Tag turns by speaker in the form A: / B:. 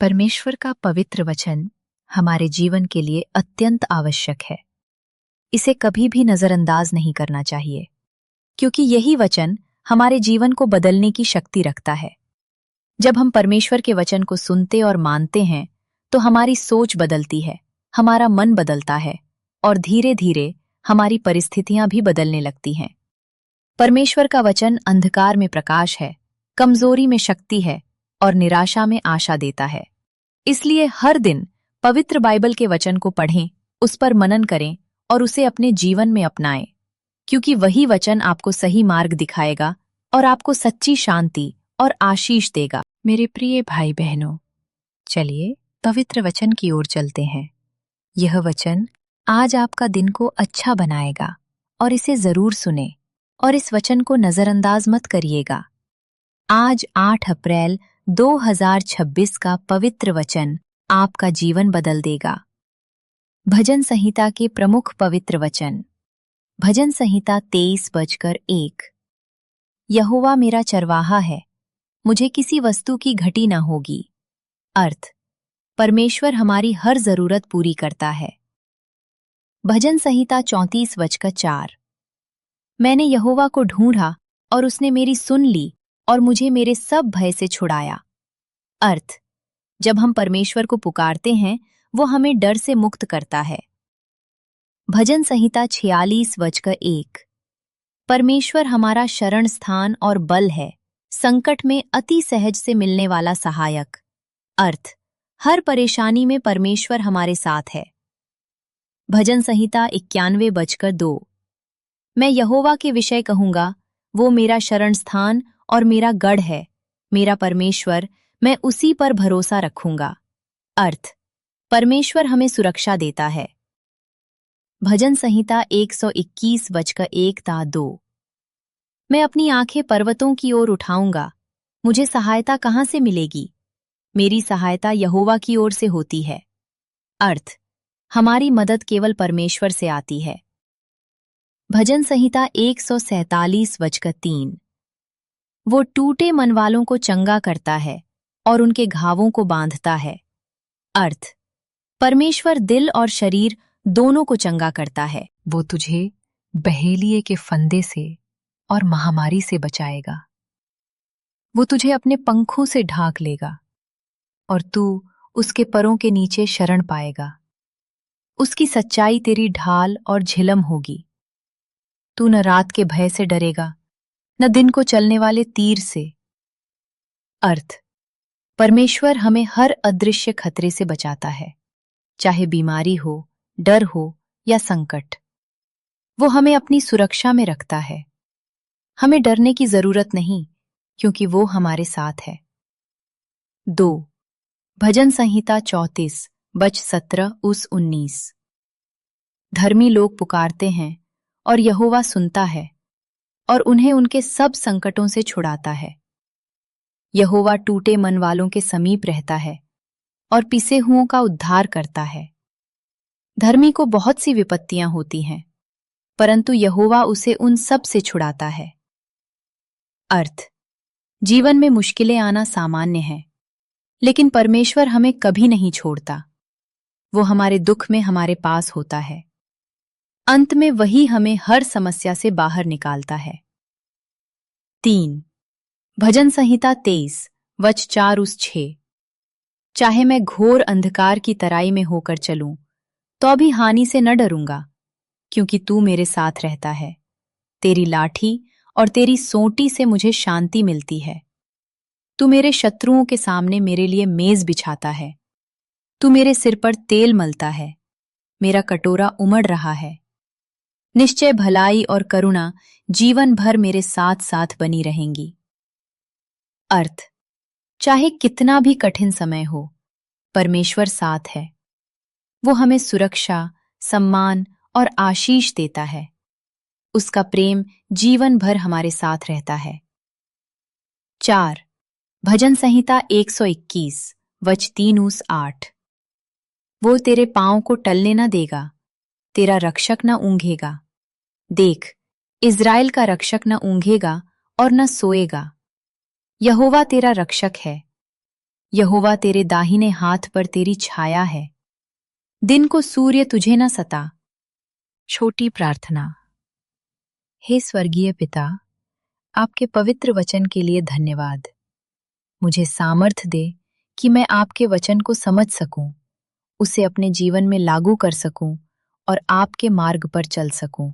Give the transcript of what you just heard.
A: परमेश्वर का पवित्र वचन हमारे जीवन के लिए अत्यंत आवश्यक है। इसे कभी भी नजरअंदाज नहीं करना चाहिए, क्योंकि यही वचन हमारे जीवन को बदलने की शक्ति रखता है। जब हम परमेश्वर के वचन को सुनते और मानते हैं, तो हमारी सोच बदलती है, हमारा मन बदलता है और धीरे धीरे हमारी परिस्थितियां भी बदलने लगती हैं। परमेश्वर का वचन अंधकार में प्रकाश है, कमजोरी में शक्ति है और निराशा में आशा देता है। इसलिए हर दिन पवित्र बाइबल के वचन को पढ़ें, उस पर मनन करें और उसे अपने जीवन में अपनाएं, क्योंकि वही वचन आपको सही मार्ग दिखाएगा और आपको सच्ची शांति और आशीष देगा। मेरे प्रिय भाई बहनों, चलिए पवित्र वचन की ओर चलते हैं। यह वचन आज आपका दिन को अच्छा बनाएगा और इसे जरूर सुने और इस वचन को नजरअंदाज मत करिएगा। आज 8 अप्रैल 2026 का पवित्र वचन आपका जीवन बदल देगा। भजन संहिता के प्रमुख पवित्र वचन। भजन संहिता 23:1। यहोवा मेरा चरवाहा है, मुझे किसी वस्तु की घटी न होगी। अर्थ, परमेश्वर हमारी हर जरूरत पूरी करता है। भजन संहिता 34:4। मैंने यहोवा को ढूंढा और उसने मेरी सुन ली और मुझे मेरे सब भय से छुड़ाया। अर्थ, जब हम परमेश्वर को पुकारते हैं, वो हमें डर से मुक्त करता है। भजन संहिता 46:1। परमेश्वर हमारा शरण स्थान और बल है, संकट में अति सहज से मिलने वाला सहायक। अर्थ, हर परेशानी में परमेश्वर हमारे साथ है। भजन संहिता 91:2। मैं यहोवा के विषय कहूंगा, वो मेरा शरण स्थान और मेरा गढ़ है, मेरा परमेश्वर, मैं उसी पर भरोसा रखूंगा। अर्थ, परमेश्वर हमें सुरक्षा देता है। भजन संहिता 121:1-2। मैं अपनी आंखें पर्वतों की ओर उठाऊंगा, मुझे सहायता कहां से मिलेगी? मेरी सहायता यहोवा की ओर से होती है। अर्थ, हमारी मदद केवल परमेश्वर से आती है। भजन संहिता 147:3। वो टूटे मन वालों को चंगा करता है और उनके घावों को बांधता है। अर्थ, परमेश्वर दिल और शरीर दोनों को चंगा करता है। वो तुझे बहेलिये के फंदे से और महामारी से बचाएगा। वो तुझे अपने पंखों से ढांक लेगा और तू उसके परों के नीचे शरण पाएगा। उसकी सच्चाई तेरी ढाल और झिलम होगी। तू न रात के भय से डरेगा, न दिन को चलने वाले तीर से। अर्थ, परमेश्वर हमें हर अदृश्य खतरे से बचाता है, चाहे बीमारी हो, डर हो या संकट। वो हमें अपनी सुरक्षा में रखता है। हमें डरने की जरूरत नहीं, क्योंकि वो हमारे साथ है। 2. भजन संहिता 34:17-19। धर्मी लोग पुकारते हैं और यहोवा सुनता है और उन्हें उनके सब संकटों से छुड़ाता है। यहोवा टूटे मन वालों के समीप रहता है और पिसे हुओं का उद्धार करता है। धर्मी को बहुत सी विपत्तियां होती हैं, परंतु यहोवा उसे उन सब से छुड़ाता है। अर्थ, जीवन में मुश्किलें आना सामान्य है, लेकिन परमेश्वर हमें कभी नहीं छोड़ता। वो हमारे दुख में हमारे पास होता है। अंत में वही हमें हर समस्या से बाहर निकालता है। 3. भजन संहिता 23:4-6। चाहे मैं घोर अंधकार की तराई में होकर चलूं, तो भी हानि से न डरूंगा, क्योंकि तू मेरे साथ रहता है। तेरी लाठी और तेरी सोंटी से मुझे शांति मिलती है। तू मेरे शत्रुओं के सामने मेरे लिए मेज बिछाता है। तू मेरे सिर पर तेल मलता है। मेरा कटोरा उमड़ रहा है। निश्चय भलाई और करुणा जीवन भर मेरे साथ साथ बनी रहेंगी। अर्थ, चाहे कितना भी कठिन समय हो, परमेश्वर साथ है। वो हमें सुरक्षा, सम्मान और आशीष देता है। उसका प्रेम जीवन भर हमारे साथ रहता है। 4. भजन संहिता 121:3-8। वो तेरे पांव को टलने न देगा, तेरा रक्षक न ऊंघेगा। देख, इज़राइल का रक्षक न ऊंघेगा और न सोएगा। यहोवा तेरा रक्षक है। यहोवा तेरे दाहिने हाथ पर तेरी छाया है। दिन को सूर्य तुझे न सता। छोटी प्रार्थना। हे स्वर्गीय पिता, आपके पवित्र वचन के लिए धन्यवाद। मुझे सामर्थ दे कि मैं आपके वचन को समझ सकूं, उसे अपने जीवन में लागू कर सकूं और आपके मार्ग पर चल सकूं।